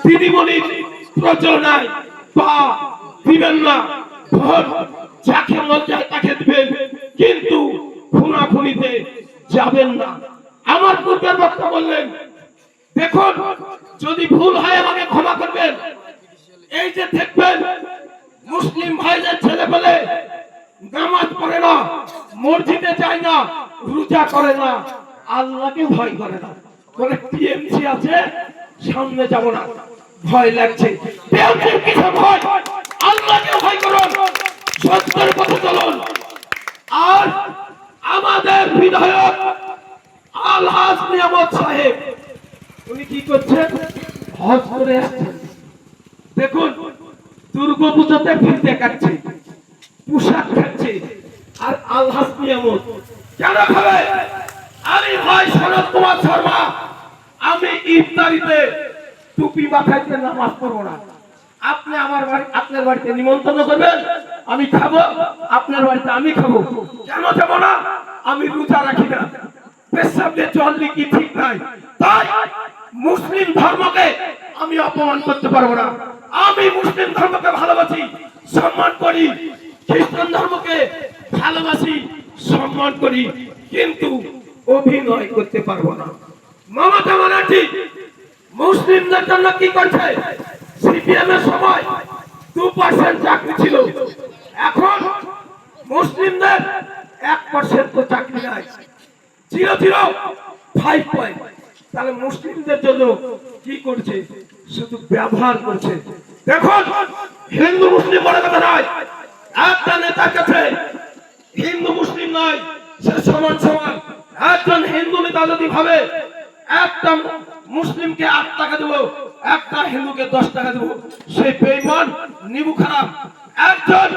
দিদিমণির প্রচলনায় পা দিবেন না, ভোট যাকে মন চায় তাকে দিবেন, কিন্তু খুনাখুনিতে যাবেন না। আমার পূর্বের বক্তা বললেন, দেখুন যদি ভুল হয় আমাকে ক্ষমা করবেন। এই যে দেখবেন মুসলিম ভাইদের ছেলে পেলে নামাজ পড়ে না, মসজিদে যায় না, রোজা করে না, আল্লাহকে ভয় করে না, বলে টিএমসি আছে সামনে যাব না, ভয় লাগছে। টিএমসির কিসের ভয়? আল্লাহকে ভয় করুন, সত্যের পথে চলুন। আর আমাদের বিধায়ক আলহাজ নিয়ামত সাহেব উনি কি করছেন? হজ করে আসছেন। দেখুন দুর্গাপূজাতে ফিরতে কাটছে, পোশাক খাচ্ছে, আর আলহাজ নিয়ামত কেন খাবে? আমি ভাই শরৎ কুমার শর্মা, আমি ইফতারিতে টুপি মাথাইতে নামাজ পড়বো না। আপনি আমার বাড়ি, আপনার বাড়িতে নিমন্ত্রণ করবেন, আমি খাবো, আপনার বাড়িতে আমি খাবো। কেন যাবো না? আমি রোজা রাখি না, পেশাব দিয়ে জল লিখি ঠিক নাই, তাই মুসলিম ধর্মকে আমি অপমান করতে পারবো না। আমি মুসলিম ধর্মকে ভালোবাসি, সম্মান করি, খ্রিস্টান ধর্মকে ভালোবাসি, সম্মান করি, কিন্তু অভিনয় করতে পারবো না। মমতা ব্যানার্জি মুসলিমদের জন্য কি করছে? সিপিএম এর সময় 2% চাকরি ছিল, এখন মুসলিমদের 1% তো চাকরি নাই, 0.05 তাহলে মুসলিমদের জন্য কি করছে? শুধু ব্যবহার করছে। দেখুন হিন্দু মুসলিম বড় কথা নয়, একটা নেতার কাছে হিন্দু মুসলিম নয়, সে সমান সমান। একজন হিন্দু নেতা যদি ভাবে একটা মুসলিমকে 8 টাকা দেবো, একটা হিন্দুকে 10 টাকা দেবো, সেই বেঈমান নিবু খারাপ। একজন